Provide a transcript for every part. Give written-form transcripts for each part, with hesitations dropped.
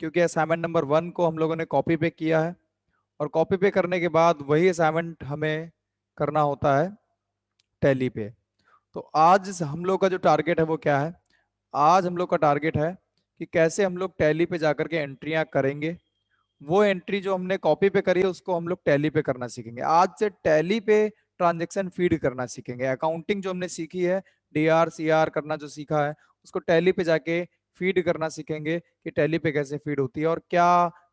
क्योंकि assignment number 1 को हम लोगों ने कॉपी पे किया है और कॉपी पे करने के बाद वही असाइनमेंट हमें करना होता है टैली पे। तो आज हम लोग का जो टारगेट है वो क्या है? आज हम लोग का टारगेट है कि कैसे हम लोग टैली पे जाकर के एंट्रियां करेंगे। वो एंट्री जो हमने कॉपी पे करी है उसको हम लोग टैली पे करना सीखेंगे। आज से टैली पे ट्रांजैक्शन फीड करना सीखेंगे। अकाउंटिंग जो हमने सीखी है, डीआर सीआर करना जो सीखा है, उसको टैली पे जाके फीड करना सीखेंगे कि टैली पे कैसे फीड होती है और क्या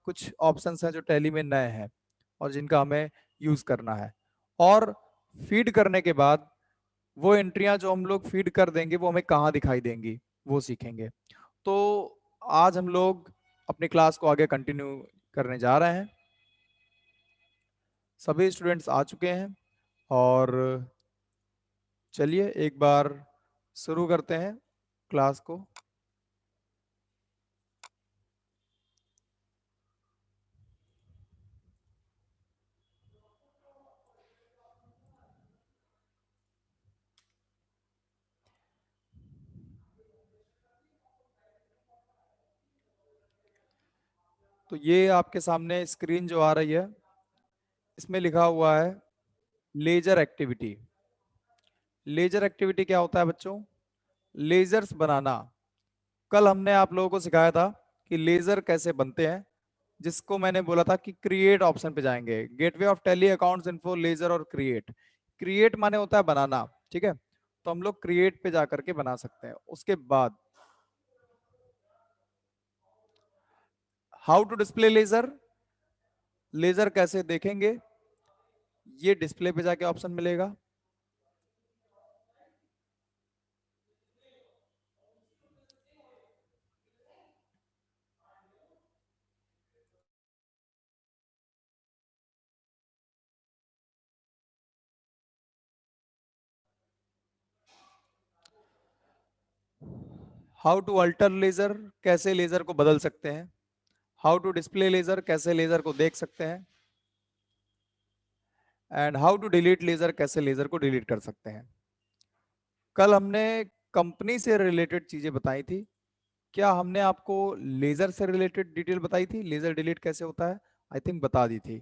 कुछ ऑप्शंस हैं जो टैली में नए हैं और जिनका हमें यूज करना है। और फीड करने के बाद वो एंट्रियां जो हम लोग फीड कर देंगे वो हमें कहाँ दिखाई देंगी वो सीखेंगे। तो आज हम लोग अपनी क्लास को आगे कंटिन्यू करने जा रहे हैं। सभी स्टूडेंट्स आ चुके हैं और चलिए एक बार शुरू करते हैं क्लास को। तो ये आपके सामने स्क्रीन जो आ रही है इसमें लिखा हुआ है लेजर एक्टिविटी। लेजर एक्टिविटी क्या होता है बच्चों? लेजर्स बनाना। कल हमने आप लोगों को सिखाया था कि लेजर कैसे बनते हैं, जिसको मैंने बोला था कि क्रिएट ऑप्शन पे जाएंगे। Gateway of Tally accounts info ledger और क्रिएट। क्रिएट माने होता है बनाना, ठीक है? तो हम लोग क्रिएट पे जाकर के बना सकते हैं। उसके बाद how to display ledger, ledger कैसे देखेंगे, ये डिस्प्ले पे जाके ऑप्शन मिलेगा। हाउ टू अल्टर लेजर, कैसे लेजर को बदल सकते हैं। हाउ टू डिस्प्ले लेजर, कैसे लेजर को देख सकते हैं। And how to delete ledger, कैसे लेजर को डिलीट कर सकते हैं। कल हमने कंपनी से रिलेटेड चीजें बताई थी। क्या हमने आपको लेजर से रिलेटेड डिटेल बताई थी? लेजर डिलीट कैसे होता है, आई थिंक बता दी थी।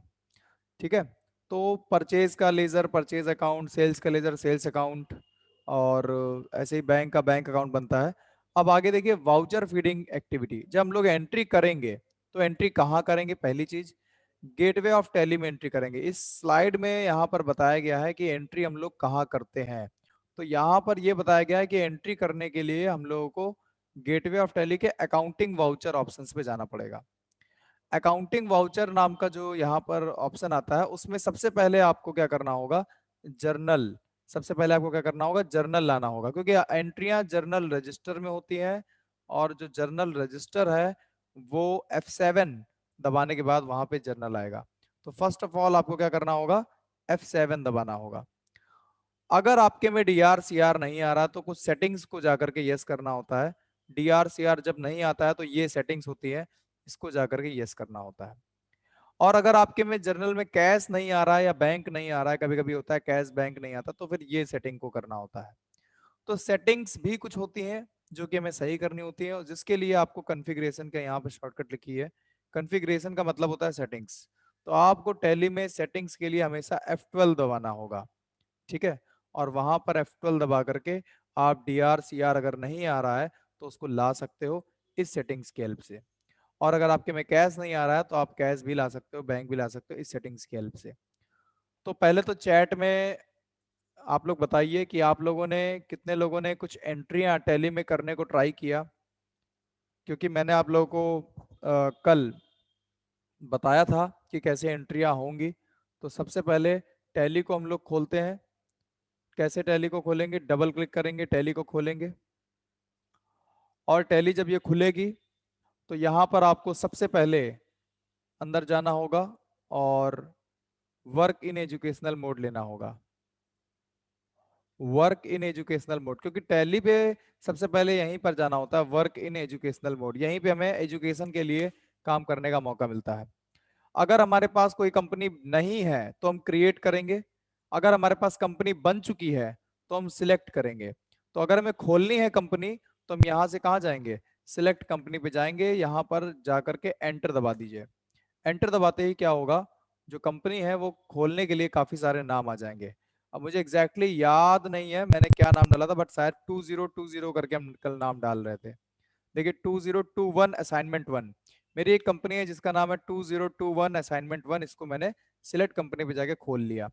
ठीक है। तो परचेज का लेजर परचेज अकाउंट, सेल्स का लेजर सेल्स अकाउंट, और ऐसे ही बैंक का बैंक अकाउंट बनता है। अब आगे देखिए वाउचर फीडिंग एक्टिविटी। जब हम लोग एंट्री करेंगे तो एंट्री कहाँ करेंगे? पहली चीज गेटवे ऑफ टैली में एंट्री करेंगे। इस स्लाइड में यहाँ पर बताया गया है कि एंट्री हम लोग कहाँ करते हैं। तो यहाँ पर यह बताया गया है कि एंट्री करने के लिए हम लोगों को गेटवे ऑफ टैली के अकाउंटिंग वाउचर ऑप्शंस पे जाना पड़ेगा। अकाउंटिंग वाउचर नाम का जो यहाँ पर ऑप्शन आता है उसमें सबसे पहले आपको क्या करना होगा? जर्नल। सबसे पहले आपको क्या करना होगा? जर्नल लाना होगा, क्योंकि एंट्रियां जर्नल रजिस्टर में होती हैं और जो जर्नल रजिस्टर है वो F7 दबाने के बाद वहां पे जर्नल आएगा। तो फर्स्ट ऑफ ऑल आपको क्या करना होगा? F7 दबाना होगा। अगर आपके में DRCR नहीं आ रहा तो कुछ सेटिंग्स को जाकर के यस करना होता है। DRCR जब नहीं आता है तो ये सेटिंग्स होती है, इसको जाकर के यस करना होता है। और अगर आपके में जर्नल में कैश नहीं आ रहा है या बैंक नहीं आ रहा है, कभी कभी होता है कैश बैंक नहीं आता, तो फिर ये सेटिंग को करना होता है। तो सेटिंग्स भी कुछ होती हैं जो कि हमें सही करनी होती है और जिसके लिए आपको कॉन्फ़िगरेशन का यहाँ पे शॉर्टकट लिखी है। कॉन्फ़िगरेशन का मतलब होता है सेटिंग्स। तो आपको टैली में सेटिंग्स के लिए हमेशा F12 दबाना होगा, ठीक है? और वहां पर F12 दबा करके आप DRCR अगर नहीं आ रहा है तो उसको ला सकते हो इस सेटिंग्स की हेल्प से। और अगर आपके में कैश नहीं आ रहा है तो आप कैश भी ला सकते हो, बैंक भी ला सकते हो इस सेटिंग्स की हेल्प से। तो पहले तो चैट में आप लोग बताइए कि आप लोगों ने कितने लोगों ने कुछ एंट्रियां टैली में करने को ट्राई किया, क्योंकि मैंने आप लोगों को कल बताया था कि कैसे एंट्रियां होंगी। तो सबसे पहले टैली को हम लोग खोलते हैं। कैसे टैली को खोलेंगे? डबल क्लिक करेंगे, टैली को खोलेंगे और टैली जब ये खुलेगी तो यहाँ पर आपको सबसे पहले अंदर जाना होगा और वर्क इन एजुकेशनल मोड लेना होगा। वर्क इन एजुकेशनल मोड, क्योंकि टैली पे सबसे पहले यहीं पर जाना होता है, वर्क इन एजुकेशनल मोड। यहीं पे हमें एजुकेशन के लिए काम करने का मौका मिलता है। अगर हमारे पास कोई कंपनी नहीं है तो हम क्रिएट करेंगे। अगर हमारे पास कंपनी बन चुकी है तो हम सिलेक्ट करेंगे। तो अगर हमें खोलनी है कंपनी तो हम यहाँ से कहाँ जाएंगे? सिलेक्ट कंपनी पे जाएंगे, यहाँ पर जाकर के एंटर दबा दीजिए। एंटर दबाते ही क्या होगा, जो कंपनी है वो खोलने के लिए काफी सारे नाम आ जाएंगे। अब मुझे एग्जैक्टली exactly याद नहीं है मैंने क्या नाम डाला था, बट शायद 2020 करके हम कल नाम डाल रहे थे। देखिए 2021 असाइनमेंट वन, मेरी एक कंपनी है जिसका नाम है 2021 असाइनमेंट वन। इसको मैंने सिलेक्ट कंपनी पे जाके खोल लिया।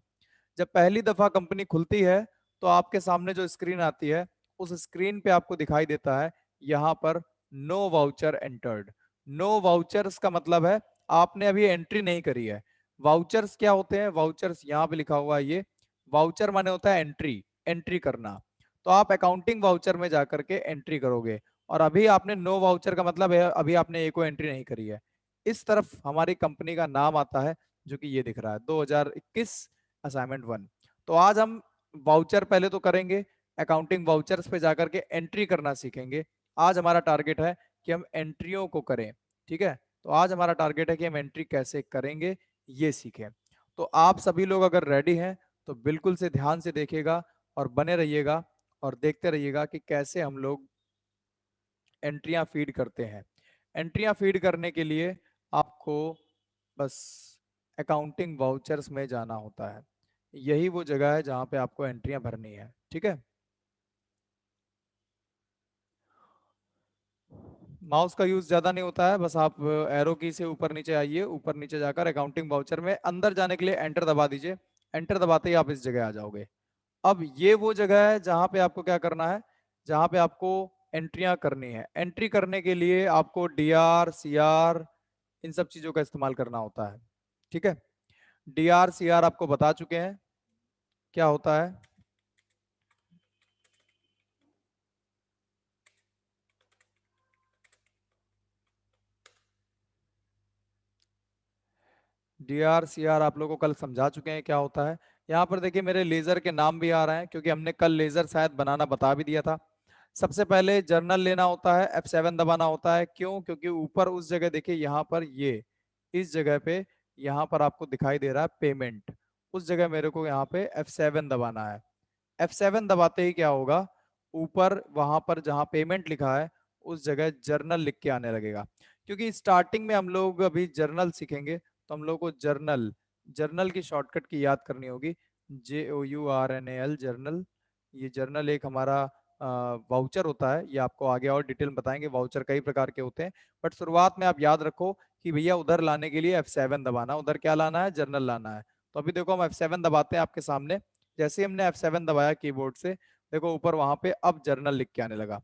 जब पहली दफा कंपनी खुलती है तो आपके सामने जो स्क्रीन आती है, उस स्क्रीन पे आपको दिखाई देता है यहाँ पर no voucher entered. No vouchers का मतलब है आपने अभी एंट्री नहीं करी है। वाउचर्स क्या होते हैं, वाउचर्स यहाँ पे लिखा हुआ है, ये वाउचर माने होता है एंट्री, एंट्री करना। तो आप अकाउंटिंग वाउचर में जाकर के एंट्री करोगे, और अभी आपने नो वाउचर का मतलब है अभी आपने एक एंट्री नहीं करी है। इस तरफ हमारी कंपनी का नाम आता है जो कि ये दिख रहा है 2021 असाइनमेंट वन। तो आज हम वाउचर पहले तो करेंगे, अकाउंटिंग वाउचर्स पे जाकर के एंट्री करना सीखेंगे। आज हमारा टारगेट है कि हम एंट्रियों को करें। ठीक है, तो आज हमारा टारगेट है कि हम एंट्री कैसे करेंगे ये सीखें। तो आप सभी लोग अगर रेडी हैं तो बिल्कुल से ध्यान से देखिएगा और बने रहिएगा और देखते रहिएगा कि कैसे हम लोग एंट्रियां फीड करते हैं। एंट्रियां फीड करने के लिए आपको बस अकाउंटिंग वाउचर्स में जाना होता है। यही वो जगह है जहां पे आपको एंट्रियां भरनी है। ठीक है, माउस का यूज ज्यादा नहीं होता है, बस आप एरो की से ऊपर नीचे आइए, ऊपर नीचे जाकर अकाउंटिंग वाउचर में अंदर जाने के लिए एंटर दबा दीजिए। एंटर दबाते ही आप इस जगह आ जाओगे। अब ये वो जगह है जहां पे आपको क्या करना है, जहां पे आपको एंट्रियां करनी है। एंट्री करने के लिए आपको डी आर सी आर इन सब चीजों का इस्तेमाल करना होता है। ठीक है, डी आर सी आर आपको बता चुके हैं क्या होता है। डी आर सी आर आप लोगों को कल समझा चुके हैं क्या होता है। यहाँ पर देखिए मेरे लेजर के नाम भी आ रहे हैं क्योंकि हमने कल लेजर शायद बनाना बता भी दिया था। सबसे पहले जर्नल लेना होता है, F7 दबाना होता है। क्यों? क्योंकि ऊपर उस जगह देखिए यहाँ पर ये इस जगह पे यहाँ पर आपको दिखाई दे रहा है पेमेंट, उस जगह मेरे को यहाँ पे F7 दबाना है। F7 दबाते ही क्या होगा, ऊपर वहां पर जहां पेमेंट लिखा है उस जगह जर्नल लिख के आने लगेगा। क्योंकि स्टार्टिंग में हम लोग अभी जर्नल सीखेंगे तो हम लोग को जर्नल, जर्नल की शॉर्टकट की याद करनी होगी, JOURNAL जर्नल। ये जर्नल एक हमारा वाउचर होता है, ये आपको आगे और डिटेल में बताएंगे। वाउचर कई प्रकार के होते हैं, बट शुरुआत में आप याद रखो कि भैया उधर लाने के लिए F7 दबाना, उधर क्या लाना है, जर्नल लाना है। तो अभी देखो हम F7 दबाते हैं आपके सामने। जैसे ही हमने F7 दबाया कीबोर्ड से, देखो ऊपर वहां पे अब जर्नल लिख के आने लगा।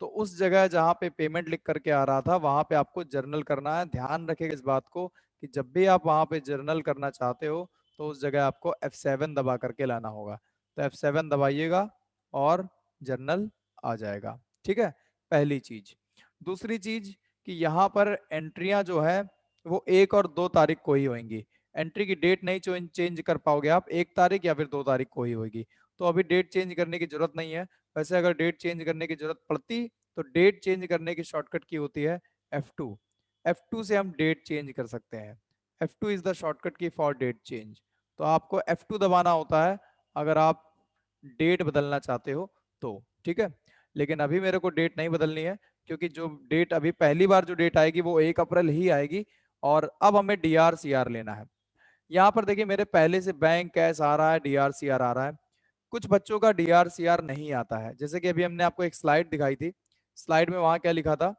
तो उस जगह जहां पे पेमेंट लिख करके आ रहा था वहां पे आपको जर्नल करना है। ध्यान रखिएगा इस बात को कि जब भी आप वहां पे जर्नल करना चाहते हो तो उस जगह आपको F7 दबा करके लाना होगा। तो F7 दबाइएगा और जर्नल आ जाएगा। ठीक है, पहली चीज। दूसरी चीज कि यहाँ पर एंट्रियां जो है वो 1 और 2 तारीख को ही होंगी। एंट्री की डेट नहीं चेंज कर पाओगे आप, 1 तारीख या फिर 2 तारीख को ही होगी। तो अभी डेट चेंज करने की जरूरत नहीं है। वैसे अगर डेट चेंज करने की जरूरत पड़ती तो डेट चेंज करने की शॉर्टकट की होती है F2। F2 से हम डेट चेंज कर सकते हैं। F2 इज द शॉर्टकट की फॉर डेट चेंज। तो आपको F2 दबाना होता है अगर आप डेट बदलना चाहते हो तो। ठीक है, लेकिन अभी मेरे को डेट नहीं बदलनी है क्योंकि जो डेट अभी पहली बार जो डेट आएगी वो 1 अप्रैल ही आएगी। और अब हमें DRCR लेना है। यहाँ पर देखिए मेरे पहले से बैंक कैश आ रहा है, DRCR आ रहा है। कुछ बच्चों का DRCR नहीं आता है, जैसे कि अभी हमने आपको एक स्लाइड दिखाई थी। स्लाइड में वहां क्या लिखा था,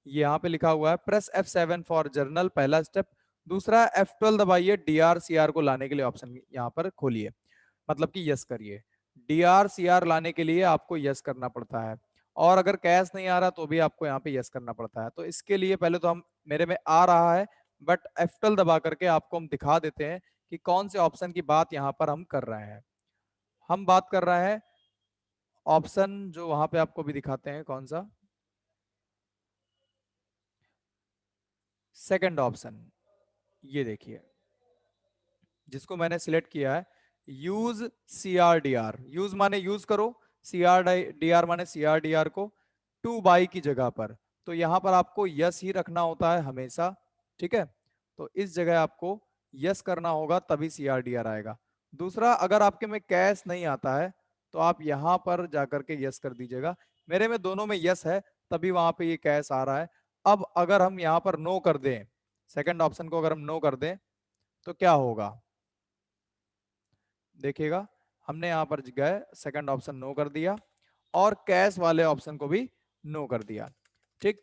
यहाँ पे लिखा हुआ है प्रेस F7 फॉर जर्नल, पहला स्टेप। दूसरा F12 दबाइए DRCR को लाने के लिए, ऑप्शन यहाँ पर खोलिए, मतलब कि यस करिए। DRCR लाने के लिए आपको यस करना पड़ता है, और अगर कैश नहीं आ रहा तो भी आपको यहाँ पे यस करना पड़ता है। तो इसके लिए पहले तो हम, मेरे में आ रहा है बट F12 दबा करके आपको हम दिखा देते हैं कि कौन से ऑप्शन की बात यहाँ पर हम कर रहे हैं। हम बात कर रहे हैं ऑप्शन जो वहां पे आपको भी दिखाते हैं, कौन सा, सेकंड ऑप्शन, ये देखिए जिसको मैंने सिलेक्ट किया है, यूज CRDR। यूज माने यूज करो, CRDR माने CRDR को टू बाई की जगह पर। तो यहां पर आपको यस ही रखना होता है हमेशा। ठीक है, तो इस जगह आपको यस करना होगा तभी CRDR आएगा। दूसरा, अगर आपके में कैश नहीं आता है तो आप यहां पर जाकर के यस कर दीजिएगा। मेरे में दोनों में यस है तभी वहां पे ये कैश आ रहा है। अब अगर हम यहाँ पर नो कर दें, सेकंड ऑप्शन को अगर हम नो कर दें तो क्या होगा, देखिएगा, हमने यहाँ पर गए सेकंड ऑप्शन नो कर दिया और कैश वाले ऑप्शन को भी नो कर दिया। ठीक,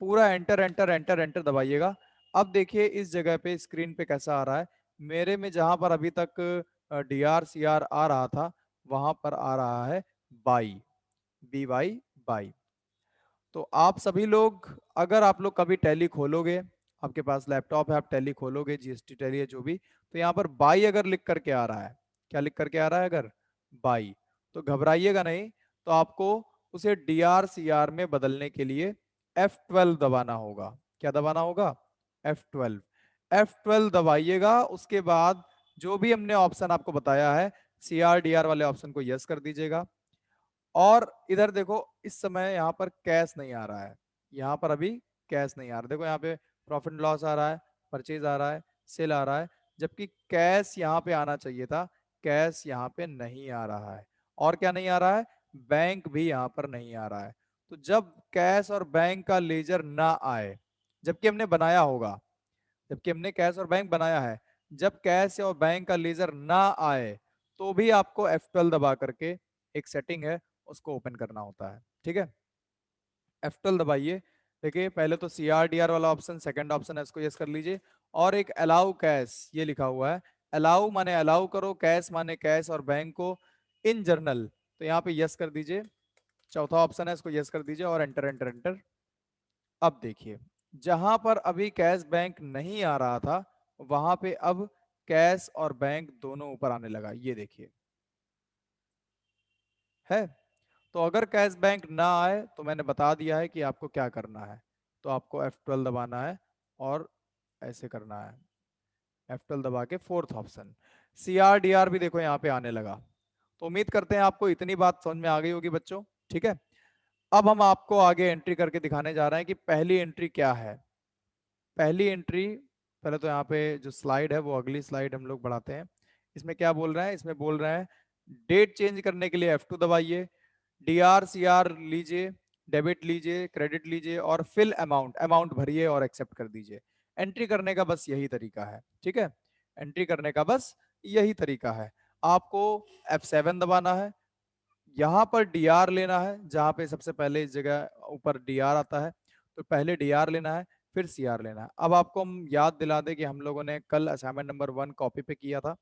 पूरा एंटर एंटर एंटर एंटर दबाइएगा। अब देखिए इस जगह पे स्क्रीन पे कैसा आ रहा है, मेरे में जहां पर अभी तक डी आर सी आर आ रहा था वहां पर आ रहा है बाई, बी वाई बाई। तो आप सभी लोग, अगर आप लोग कभी टैली खोलोगे, आपके पास लैपटॉप है, आप टैली खोलोगे, जीएसटी टैली है जो भी, तो यहाँ पर बाई अगर लिख करके आ रहा है, क्या लिख करके आ रहा है, अगर बाई, तो घबराइएगा नहीं। तो आपको उसे डी आर सी आर में बदलने के लिए F12 दबाना होगा। क्या दबाना होगा, F12। F12 दबाइएगा, उसके बाद जो भी हमने ऑप्शन आपको बताया है सी आर डी आर वाले ऑप्शन को यस कर दीजिएगा। और इधर देखो इस समय यहाँ पर कैश नहीं आ रहा है, यहाँ पर अभी कैश नहीं आ रहा, देखो यहाँ पे प्रॉफिट लॉस आ रहा है, परचेज आ रहा है, सेल आ रहा है, जबकि कैश यहाँ पे आना चाहिए था, कैश यहाँ पे नहीं आ रहा है। और क्या नहीं आ रहा है, बैंक भी यहाँ पर नहीं आ रहा है। तो जब कैश और बैंक का लेजर ना आए, जबकि हमने बनाया होगा, जबकि हमने कैश और बैंक बनाया है, जब कैश और बैंक का लेजर ना आए तो भी आपको F12 दबा करके, एक सेटिंग है उसको ओपन करना होता है। ठीक है, F12 दबाइए। देखिए पहले तो सी आर डी आर वाला ऑप्शन, सेकंड ऑप्शन है, इसको यस कर लीजिए। और एक अलाउ कैश ये लिखा हुआ है, अलाउ माने अलाउ करो, कैश माने कैश और बैंक को इन जर्नल, तो यहाँ पे यस कर दीजिए। चौथा ऑप्शन है, इसको यस कर दीजिए और एंटर एंटर एंटर। अब देखिए जहां पर अभी कैश बैंक नहीं आ रहा था वहां पे अब कैश और बैंक दोनों ऊपर आने लगा, ये देखिए है। तो अगर कैश बैंक ना आए तो मैंने बता दिया है कि आपको क्या करना है, तो आपको F12 दबाना है और ऐसे करना है, F12 दबा के fourth option C R D R भी देखो यहाँ पे आने लगा। तो उम्मीद करते हैं आपको इतनी बात समझ में आ गई होगी बच्चों। ठीक है, अब हम आपको आगे एंट्री करके दिखाने जा रहे हैं कि पहली एंट्री क्या है। पहली एंट्री, पहले तो यहाँ पे जो स्लाइड है वो अगली स्लाइड हम लोग बढ़ाते हैं। इसमें क्या बोल रहे हैं, इसमें बोल रहे हैं डेट चेंज करने के लिए F2 दबाइए, डी आर सी आर लीजिए, डेबिट लीजिए, क्रेडिट लीजिए और फिल अमाउंट, अमाउंट भरिए और एक्सेप्ट कर दीजिए। एंट्री करने का बस यही तरीका है। ठीक है, एंट्री करने का बस यही तरीका है। आपको F7 दबाना है, यहाँ पर डी आर लेना है, जहाँ पे सबसे पहले इस जगह ऊपर डी आर आता है, तो पहले डी आर लेना है फिर सी आर लेना है। अब आपको हम याद दिला दें कि हम लोगों ने कल असाइनमेंट नंबर 1 कॉपी पे किया था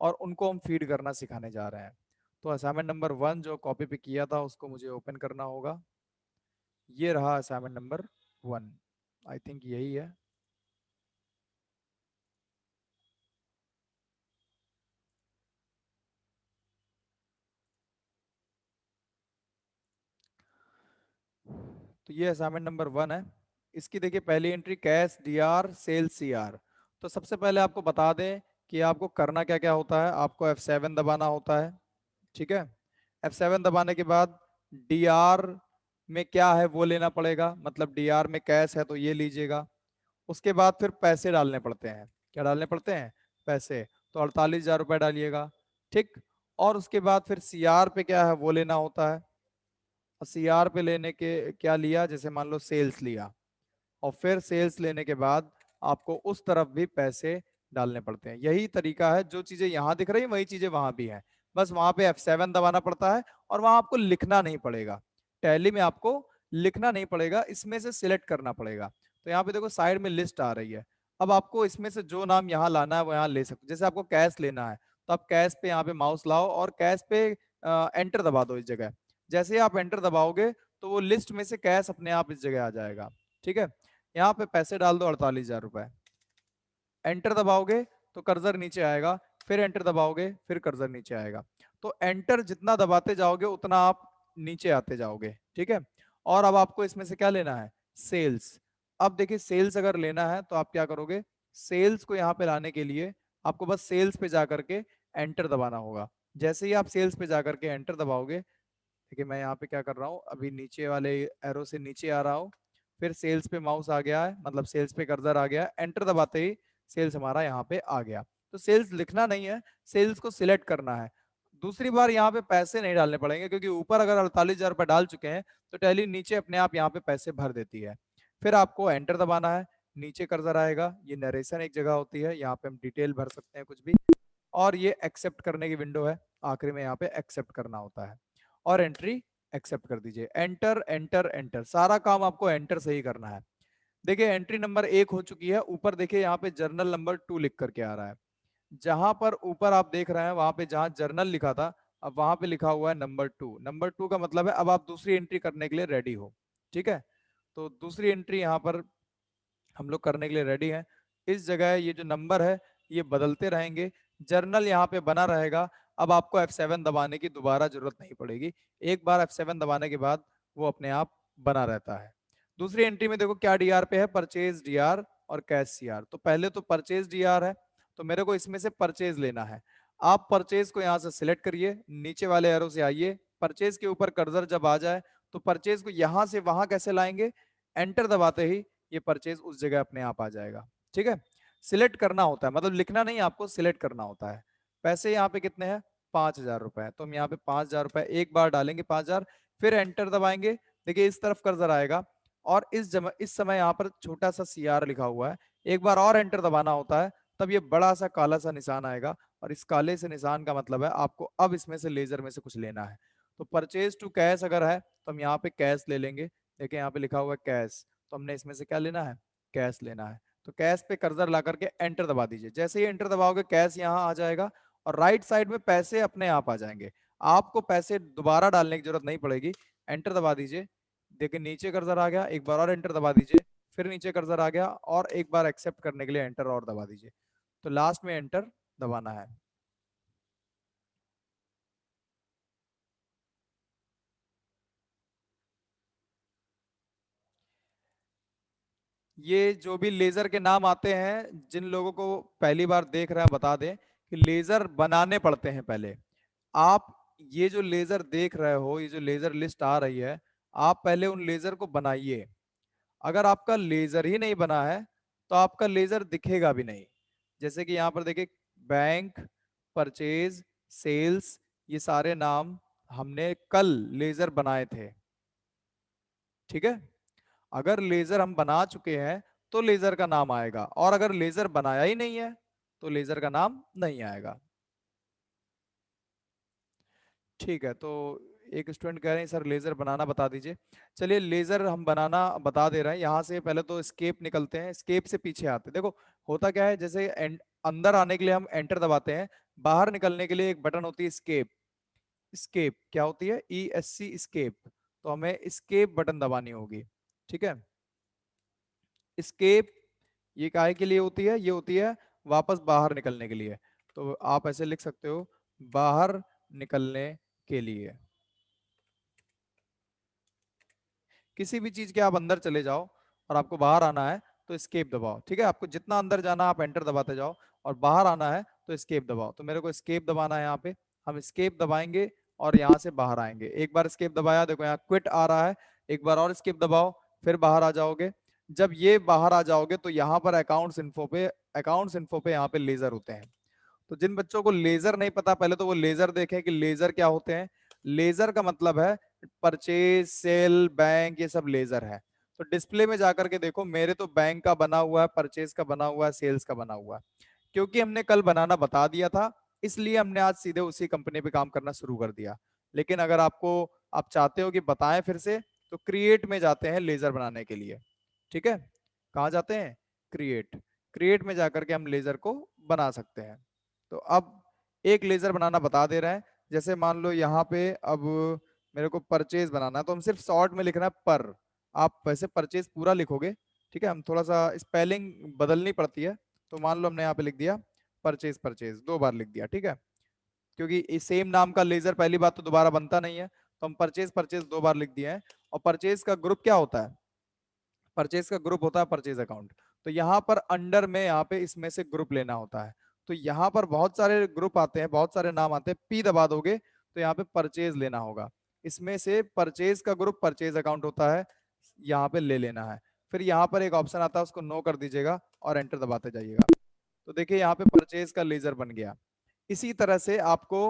और उनको हम फीड करना सिखाने जा रहे हैं। तो असाइनमेंट नंबर 1 जो कॉपी पे किया था उसको मुझे ओपन करना होगा। ये रहा असाइनमेंट नंबर 1, आई थिंक यही है। तो ये असाइनमेंट नंबर 1 है। इसकी देखिए पहली entry cash D R sale C R. तो सबसे पहले आपको बता दें कि आपको करना क्या क्या होता है। आपको F7 दबाना होता है। ठीक है, F7 दबाने के बाद डी आर में क्या है वो लेना पड़ेगा, मतलब डी आर में कैश है तो ये लीजिएगा। उसके बाद फिर पैसे डालने पड़ते हैं। क्या डालने पड़ते हैं, पैसे, तो 48,000 रुपये डालिएगा। ठीक, और उसके बाद फिर सी आर पे क्या है वो लेना होता है। सी आर पे लेने के क्या लिया, जैसे मान लो सेल्स लिया, और फिर सेल्स लेने के बाद आपको उस तरफ भी पैसे डालने पड़ते हैं। यही तरीका है, जो चीजें यहाँ दिख रही है वही चीजें वहां भी हैं, बस वहां पे F7 दबाना पड़ता है और वहां आपको लिखना नहीं पड़ेगा। टैली में आपको लिखना नहीं पड़ेगा, इसमें से सिलेक्ट करना पड़ेगा। तो यहाँ पे देखो साइड में लिस्ट आ रही है। अब आपको इसमें से जो नाम यहाँ लाना है वो यहाँ ले सकते हो। जैसे आपको कैश लेना है तो आप कैश पे यहाँ पे माउस लाओ और कैश पे एंटर दबा दो इस जगह। जैसे ही आप एंटर दबाओगे तो वो लिस्ट में से कैश अपने आप इस जगह आ जाएगा। ठीक है, यहाँ पे पैसे डाल दो 48,000 रुपए, एंटर दबाओगे तो कर्सर नीचे आएगा, फिर एंटर दबाओगे फिर कर्सर नीचे आएगा। तो एंटर जितना दबाते जाओगे उतना आप नीचे आते जाओगे। ठीक है, और अब आपको इसमें से क्या लेना है, सेल्स। अब देखिए सेल्स अगर लेना है तो आप क्या करोगे, सेल्स को यहाँ पे लाने के लिए आपको बस सेल्स पे जाकर के एंटर दबाना होगा। जैसे ही आप सेल्स पे जाकर के एंटर दबाओगे, देखिए मैं यहाँ पे क्या कर रहा हूँ, अभी नीचे वाले एरो से नीचे आ रहा हूँ, फिर सेल्स पे माउस आ गया है, मतलब सेल्स पे कर्सर आ गया है, एंटर दबाते ही सेल्स हमारा यहाँ पे आ गया। तो सेल्स लिखना नहीं है, सेल्स को सिलेक्ट करना है। दूसरी बार यहाँ पे पैसे नहीं डालने पड़ेंगे, क्योंकि ऊपर अगर 48,000 रुपए डाल चुके हैं तो टैली नीचे अपने आप यहाँ पे पैसे भर देती है। फिर आपको एंटर दबाना है, नीचे कर्सर आएगा, ये नरेशन एक जगह होती है, यहाँ पे हम डिटेल भर सकते हैं कुछ भी, और ये एक्सेप्ट करने की विंडो है, आखिरी में यहाँ पे एक्सेप्ट करना होता है और एंट्री एक्सेप्ट कर दीजिए। एंटर एंटर एंटर, सारा काम आपको एंटर से ही करना है। देखिए एंट्री नंबर 1 हो चुकी है, ऊपर देखिए यहाँ पे जर्नल नंबर 2 लिख करके आ रहा है। जहां पर ऊपर आप देख रहे हैं वहां पे जहां जर्नल लिखा था, अब वहां पे लिखा हुआ है नंबर 2। नंबर 2 का मतलब है अब आप दूसरी एंट्री करने के लिए रेडी हो। ठीक है, तो दूसरी एंट्री यहाँ पर हम लोग करने के लिए रेडी हैं। इस जगह ये जो नंबर है ये बदलते रहेंगे, जर्नल यहाँ पे बना रहेगा। अब आपको F7 दबाने की दोबारा जरूरत नहीं पड़ेगी, एक बार F7 दबाने के बाद वो अपने आप बना रहता है। दूसरी एंट्री में देखो क्या डीआर पे है, परचेज डीआर और कैश सीआर। तो पहले तो परचेज डीआर है, तो मेरे को इसमें से परचेज लेना है। आप परचेज को यहाँ से सिलेक्ट करिए, नीचे वाले एरो से आइए, परचेज के ऊपर कर्सर जब आ जाए तो परचेज को यहाँ से वहां कैसे लाएंगे, एंटर दबाते ही ये परचेज उस जगह अपने आप आ जाएगा। ठीक है, सिलेक्ट करना होता है, मतलब लिखना नहीं, आपको सिलेक्ट करना होता है। पैसे यहाँ पे कितने हैं, 5,000 रुपए, तो हम यहाँ पे 5,000 रुपए एक बार डालेंगे, 5,000, फिर एंटर दबाएंगे। देखिए इस तरफ कर्सर आएगा और इस समय यहाँ पर छोटा सा सीआर लिखा हुआ है, एक बार और एंटर दबाना होता है, तब ये बड़ा सा काला सा निशान आएगा, और इस काले से निशान का मतलब है आपको अब इसमें से लेजर में से कुछ लेना है। तो परचेज टू कैश अगर है तो हम यहाँ पे कैश ले लेंगे। देखिए यहाँ पे लिखा हुआ है कैश, तो हमने इसमें से क्या लेना है, कैश लेना है। तो कैश पे कर्सर ला करके एंटर दबा दीजिए, जैसे ही एंटर दबाओगे कैश यहाँ आ जाएगा और राइट साइड में पैसे अपने आप आ जाएंगे, आपको पैसे दोबारा डालने की जरूरत नहीं पड़ेगी। एंटर दबा दीजिए, देखिए नीचे कर्सर आ गया, एक बार और एंटर दबा दीजिए, फिर नीचे कर्सर आ गया और एक बार एक्सेप्ट करने के लिए एंटर और दबा दीजिए। तो लास्ट में एंटर दबाना है। ये जो भी लेजर के नाम आते हैं, जिन लोगों को पहली बार देख रहे हैं बता दें कि लेजर बनाने पड़ते हैं पहले। आप ये जो लेजर देख रहे हो, ये जो लेजर लिस्ट आ रही है, आप पहले उन लेजर को बनाइए। अगर आपका लेजर ही नहीं बना है तो आपका लेजर दिखेगा भी नहीं। जैसे कि यहाँ पर देखिए, बैंक, परचेज, सेल्स, ये सारे नाम हमने कल लेजर बनाए थे। ठीक है, अगर लेजर हम बना चुके हैं तो लेजर का नाम आएगा, और अगर लेजर बनाया ही नहीं है तो लेजर का नाम नहीं आएगा। ठीक है, तो एक स्टूडेंट कह रहे हैं सर लेजर बनाना बता दीजिए। चलिए लेजर हम बनाना बता दे रहे हैं। यहाँ से पहले तो स्केप निकलते हैं, स्केप से पीछे आते हैं। देखो होता क्या है, जैसे अंदर आने के लिए हम एंटर दबाते हैं, बाहर निकलने के लिए एक बटन होती है स्केप। स्केप क्या होती है, ESC स्केप, तो हमें स्केप बटन दबानी होगी। ठीक है, स्केप ये काहे के लिए होती है, ये होती है वापस बाहर निकलने के लिए। तो आप ऐसे लिख सकते हो, बाहर निकलने के लिए। किसी भी चीज के आप अंदर चले जाओ और आपको बाहर आना है तो स्केप दबाओ। ठीक है, आपको जितना अंदर जाना आप एंटर दबाते जाओ, और बाहर आना है तो स्केप दबाओ। तो मेरे को स्केप दबाना है, यहाँ पे हम स्केप दबाएंगे और यहाँ से बाहर आएंगे। एक बार स्केप दबाया, देखो यहाँ क्विट आ रहा है, एक बार और स्केप दबाओ, फिर बाहर आ जाओगे। जब ये बाहर आ जाओगे तो यहाँ पर अकाउंट्स इन्फो पे यहाँ पे लेजर होते हैं। तो जिन बच्चों को लेजर नहीं पता, पहले तो वो लेजर देखें कि लेजर क्या होते हैं। लेजर का मतलब है परचेज, सेल, बैंक, ये सब लेजर है। तो डिस्प्ले में जाकर के देखो, मेरे तो बैंक का बना हुआ है, परचेज का बना हुआ है, सेल्स का बना हुआ है। क्योंकि हमने कल बनाना बता दिया था, इसलिए हमने आज सीधे उसी कंपनी पे काम करना शुरू कर दिया। लेकिन अगर आप चाहते हो कि बताएं फिर से, तो क्रिएट में जाते हैं लेजर बनाने के लिए। ठीक है, कहाँ जाते हैं, क्रिएट। क्रिएट में जाकर के हम लेजर को बना सकते हैं। तो अब एक लेजर बनाना बता दे रहे हैं। जैसे मान लो यहाँ पे अब मेरे को परचेज बनाना है, तो हम सिर्फ शॉर्ट में लिखना है पर। आप वैसे परचेज पूरा लिखोगे, ठीक है, हम थोड़ा सा स्पेलिंग बदलनी पड़ती है। तो मान लो हमने यहाँ पे लिख दिया परचेज, परचेज 2 बार लिख दिया। ठीक है, क्योंकि सेम नाम का लेजर पहली बात तो दोबारा बनता नहीं है, तो हम परचेज परचेज 2 बार लिख दिए हैं। और परचेज का ग्रुप क्या होता है, परचेज का ग्रुप होता है परचेज अकाउंट। तो यहाँ पर अंडर में यहाँ पे इसमें से ग्रुप लेना होता है। तो यहाँ पर बहुत सारे ग्रुप आते हैं, बहुत सारे नाम आते हैं, पी दबा दोगे तो यहाँ पे परचेज लेना होगा। इसमें से परचेज का ग्रुप परचेज अकाउंट होता है, यहाँ पे ले लेना है। फिर यहाँ पर एक ऑप्शन आता है, उसको नो कर दीजिएगा और एंटर दबाते जाइएगा। तो देखिए यहाँ पे परचेज का लेजर बन गया। इसी तरह से आपको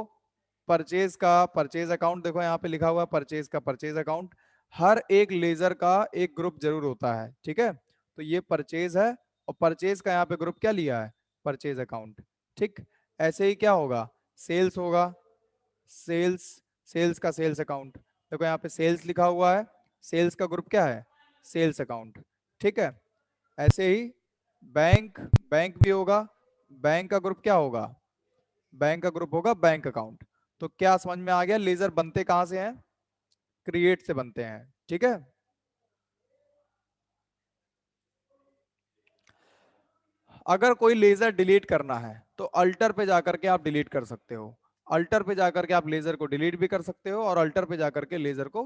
परचेज अकाउंट देखो यहाँ पे लिखा हुआ है, परचेज का परचेज अकाउंट। हर एक लेजर का एक ग्रुप जरूर होता है, ठीक है। तो ये परचेज है और परचेज का यहाँ पे ग्रुप क्या लिया है, परचेज अकाउंट। ठीक, ऐसे ही क्या होगा, सेल्स होगा, सेल्स, सेल्स का सेल्स अकाउंट। देखो यहाँ पे सेल्स लिखा हुआ है, सेल्स का ग्रुप क्या है, सेल्स अकाउंट। ठीक है, ऐसे ही बैंक, बैंक भी होगा, बैंक का ग्रुप क्या होगा, बैंक का ग्रुप होगा बैंक अकाउंट। तो क्या समझ में आ गया, लेजर बनते कहां से हैं, क्रिएट से बनते हैं, ठीक है। अगर कोई लेजर डिलीट करना है तो अल्टर पे जाकर के आप डिलीट कर सकते हो, अल्टर पे जाकर के आप लेजर को डिलीट भी कर सकते हो और अल्टर पे जाकर के लेजर को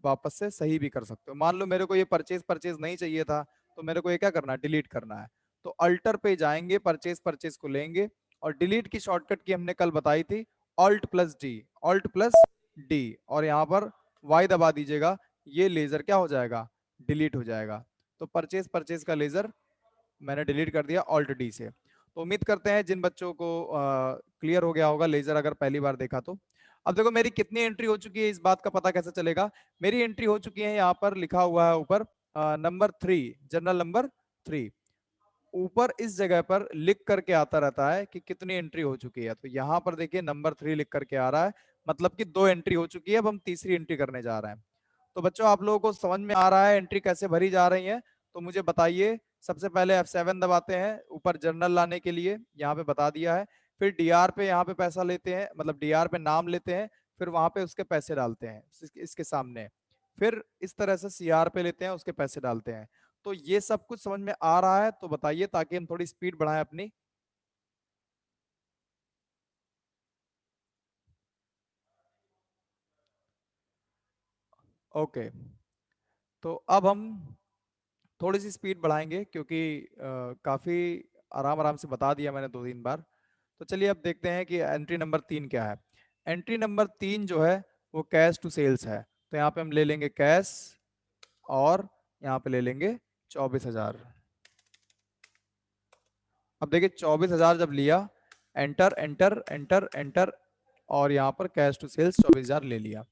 वापस से सही भी कर सकते हो। मान लो मेरे को ये परचेज परचेज नहीं चाहिए था, तो मेरे को ये क्या करना है, डिलीट करना है। तो अल्टर पे जाएंगे, परचेज परचेज को लेंगे और डिलीट की शॉर्टकट की हमने कल बताई थी, alt plus D, alt plus D, और यहाँ पर वाई दबा दीजिएगा, ये लेजर क्या हो जाएगा, डिलीट हो जाएगा। तो परचेज परचेज का लेजर मैंने डिलीट कर दिया ऑल्ट डी से। तो उम्मीद करते हैं जिन बच्चों को क्लियर हो गया होगा लेजर अगर पहली बार देखा तो। अब देखो मेरी कितनी एंट्री हो चुकी है, इस बात का पता कैसे चलेगा, मेरी एंट्री हो चुकी है, यहाँ पर लिखा हुआ है ऊपर नंबर 3, जनरल नंबर 3। ऊपर इस जगह पर लिख करके आता रहता है कि कितनी एंट्री हो चुकी है, तो यहाँ पर देखिए नंबर 3 लिख करके आ रहा है, मतलब कि 2 एंट्री हो चुकी है, अब हम तीसरी एंट्री करने जा रहे हैं। तो बच्चों आप लोगों को समझ में आ रहा है एंट्री कैसे भरी जा रही है, तो मुझे बताइए। सबसे पहले F7 दबाते हैं ऊपर जर्नल लाने के लिए, यहाँ पे बता दिया है। फिर डीआर पे यहाँ पे पैसा लेते हैं, मतलब डीआर पे नाम लेते हैं, फिर वहां पे उसके पैसे डालते हैं इसके सामने। फिर इस तरह से सीआर पे लेते हैं, उसके पैसे डालते हैं। तो ये सब कुछ समझ में आ रहा है तो बताइए, ताकि हम थोड़ी स्पीड बढ़ाएं अपनी। ओके, तो अब हम थोड़ी सी स्पीड बढ़ाएंगे क्योंकि काफी आराम आराम से बता दिया मैंने 2-3 बार। तो चलिए अब देखते हैं कि एंट्री नंबर 3 क्या है। एंट्री नंबर 3 जो है वो कैश टू सेल्स है, तो यहाँ पे हम ले लेंगे कैश और यहाँ पे ले लेंगे 24,000। अब देखिए 24,000 जब लिया, एंटर एंटर एंटर एंटर, और यहाँ पर कैश टू सेल्स 24,000 ले लिया।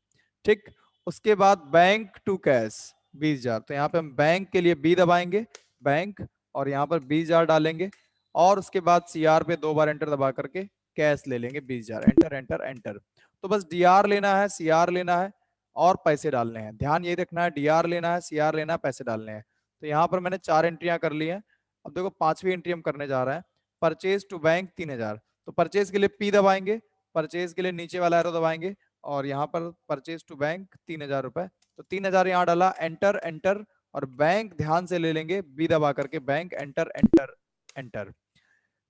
ठीक, उसके बाद बैंक टू कैश 20,000, तो यहाँ पे हम बैंक के लिए बी दबाएंगे, बैंक, और यहाँ पर 20,000 डालेंगे, और उसके बाद सीआर पे 2 बार एंटर दबा करके कैश ले लेंगे 20,000, एंटर एंटर एंटर। तो बस डीआर लेना है, सीआर लेना है और पैसे डालने हैं, ध्यान ये रखना है, डीआर लेना है, सीआर लेना है, पैसे डालने हैं। तो यहाँ पर मैंने 4 एंट्रियां कर ली हैं। अब देखो 5वीं एंट्री हम करने जा रहे हैं, परचेज टू बैंक 3,000। तो परचेज के लिए पी दबाएंगे, परचेज के लिए नीचे वाला एरो दबाएंगे, और यहाँ पर परचेज टू बैंक 3,000 रुपए। तो 3,000 यहाँ डाला, एंटर एंटर, और बैंक ध्यान से ले लेंगे बी दबा करके, बैंक, एंटर एंटर एंटर।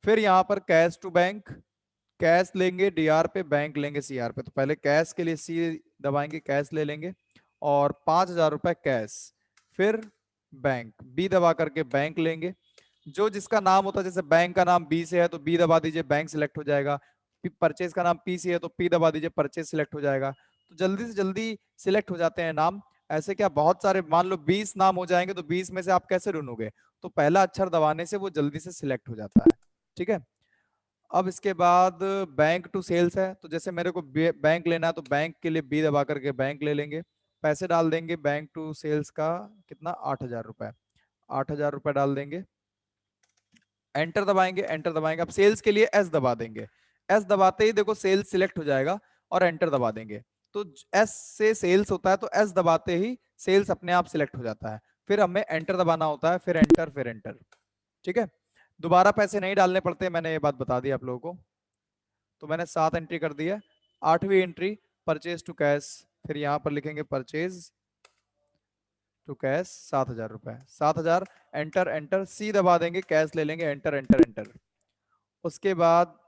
फिर यहाँ पर कैश टू बैंक, कैश लेंगे डीआर पे, बैंक लेंगे सीआर पे। तो पहले कैश के लिए सी दबाएंगे, कैश ले लेंगे और 5,000 रुपए कैश। फिर बैंक, बी दबा करके बैंक लेंगे, जो जिसका नाम होता है, जैसे बैंक का नाम बी से है तो बी दबा दीजिए, बैंक सिलेक्ट हो जाएगा। परचेज का नाम पी से है तो पी दबा दीजिए, परचेज सिलेक्ट हो जाएगा। तो जल्दी से जल्दी सिलेक्ट हो जाते हैं नाम। ऐसे क्या बहुत सारे, मान लो 20 नाम हो जाएंगे, तो 20 में से आप कैसे ढूंढोगे, तो पहला अक्षर दबाने से वो जल्दी से सिलेक्ट हो जाता है, ठीक है। अब इसके बाद बैंक टू सेल्स है, तो जैसे मेरे को बैंक लेना है तो बैंक के लिए बी दबा करके बैंक ले लेंगे, पैसे डाल देंगे बैंक टू सेल्स का कितना, 8,000 रुपए, 8,000 रुपए डाल देंगे, एंटर दबाएंगे, एंटर दबाएंगे। अब सेल्स के लिए एस दबा देंगे, एस दबाते ही देखो सेल्स सिलेक्ट हो जाएगा, और एंटर दबा देंगे। तो एस से सेल्स होता है, तो एस दबाते ही सेल्स अपने आप सिलेक्ट हो जाता है। फिर हमें एंटर दबाना होता है, फिर एंटर, फिर एंटर, ठीक है। दोबारा पैसे नहीं डालने पड़ते, मैंने ये बात बता दी आप लोगों को। तो मैंने 7 एंट्री कर दी है। 8वीं एंट्री परचेज टू कैश, फिर यहाँ पर लिखेंगे परचेज टू कैश 7,000 रुपए, 7,000, एंटर एंटर, सी दबा देंगे, कैश ले लेंगे, एंटर एंटर एंटर। उसके बाद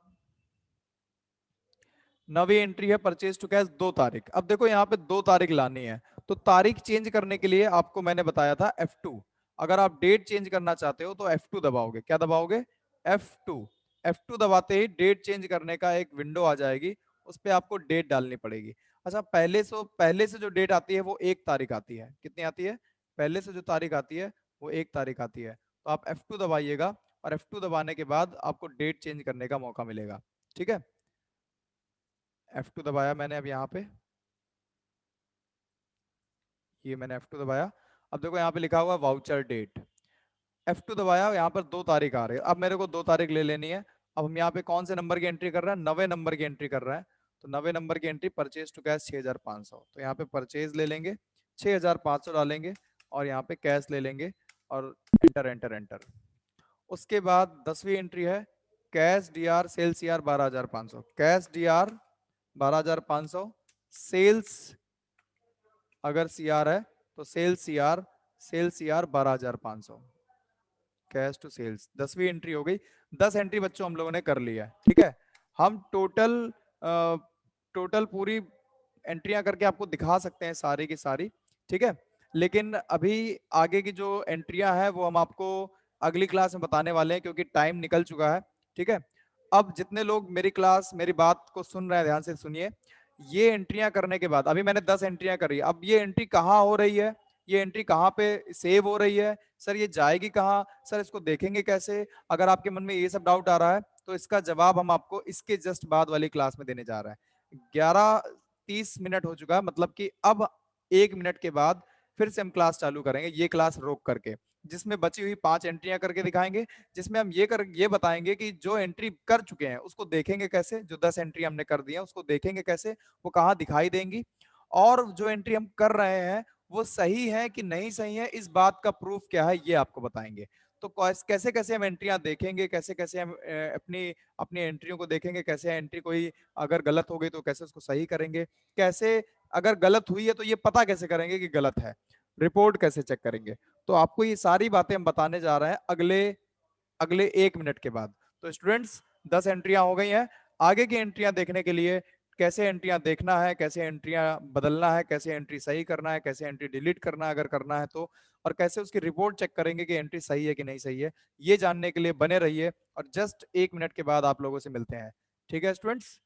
9वीं एंट्री है परचेज टू कैश 2 तारीख। अब देखो यहाँ पे 2 तारीख लानी है, तो तारीख चेंज करने के लिए आपको मैंने बताया था F2। अगर आप डेट चेंज करना चाहते हो तो F2 दबाओगे, क्या दबाओगे, F2। F2 दबाते ही डेट चेंज करने का एक विंडो आ जाएगी, उस पर आपको डेट डालनी पड़ेगी। अच्छा, पहले से जो डेट आती है वो 1 तारीख आती है, कितनी आती है, पहले से जो तारीख आती है वो 1 तारीख आती है। तो आप F2 दबाइएगा, और F2 दबाने के बाद आपको डेट चेंज करने का मौका मिलेगा, ठीक है। F2 दबाया मैंने अब यहाँ पे, ये मैंने F2 दबाया। अब देखो यहाँ पे लिखा हुआ वाउचर डेट, F2 दबाया, यहाँ पर 2 तारीख आ रही है। अब मेरे को 2 तारीख ले लेनी है। अब हम यहाँ पे कौन से नंबर की एंट्री कर रहे हैं, 90 नंबर की एंट्री कर रहे हैं। तो 90 नंबर की एंट्री, परचेज टू कैश 6500, तो यहाँ पे परचेज ले लेंगे, 6500 डालेंगे और यहाँ पे कैश ले लेंगे और एंटर एंटर एंटर। उसके बाद 10वीं एंट्री है cash D R sales C R 12,500, cash D R 12,500, sales अगर सी आर है तो sales C R 12,500, cash to sales. 10वीं एंट्री हो गई। 10 एंट्री बच्चों हम लोगों ने कर लिया है, ठीक है। हम टोटल पूरी एंट्रियां करके आपको दिखा सकते हैं सारी की सारी, ठीक है। लेकिन अभी आगे की जो एंट्रियां हैं वो हम आपको अगली क्लास में बताने वाले हैं, क्योंकि टाइम निकल चुका है, ठीक है। अब जितने लोग मेरी क्लास, मेरी बात को सुन रहे हैं, ध्यान से सुनिए। ये एंट्रियां करने के बाद, अभी मैंने 10 एंट्रियां करी, अब ये एंट्री कहाँ हो रही है, ये एंट्री कहाँ पे सेव हो रही है, सर ये जाएगी कहाँ, सर इसको देखेंगे कैसे। अगर आपके मन में ये सब डाउट आ रहा है तो इसका जवाब हम आपको इसके जस्ट बाद वाली क्लास में देने जा रहे हैं। 11:30 हो चुका है, मतलब कि अब 1 मिनट के बाद फिर से हम क्लास चालू करेंगे, ये क्लास रोक करके, जिसमें बची हुई 5 एंट्रियां करके दिखाएंगे, जिसमें हम ये बताएंगे कि जो एंट्री कर चुके हैं उसको देखेंगे कैसे, जो 10 एंट्री हमने कर दी है उसको देखेंगे कैसे, वो कहाँ दिखाई देंगी, और जो एंट्री हम कर रहे हैं वो सही है कि नहीं सही है, इस बात का प्रूफ क्या है ये आपको बताएंगे। तो कैसे कैसे हम एंट्रियां देखेंगे, कैसे कैसे हम अपनी अपनी एंट्रियों को देखेंगे, कैसे एंट्री कोई अगर गलत हो गई तो कैसे उसको सही करेंगे, कैसे अगर गलत हुई है तो ये पता कैसे करेंगे कि गलत है, रिपोर्ट कैसे चेक करेंगे। तो आपको ये सारी बातें हम बताने जा रहे हैं अगले अगले 1 मिनट के बाद। तो स्टूडेंट्स 10 एंट्रियां हो गई हैं। आगे की एंट्रियां देखने के लिए, कैसे एंट्रियां देखना है, कैसे एंट्रियां बदलना है, कैसे एंट्री सही करना है, कैसे एंट्री डिलीट करना है अगर करना है तो, और कैसे उसकी रिपोर्ट चेक करेंगे कि एंट्री सही है कि नहीं सही है, ये जानने के लिए बने रहिए। और जस्ट 1 मिनट के बाद आप लोगों से मिलते हैं, ठीक है स्टूडेंट्स।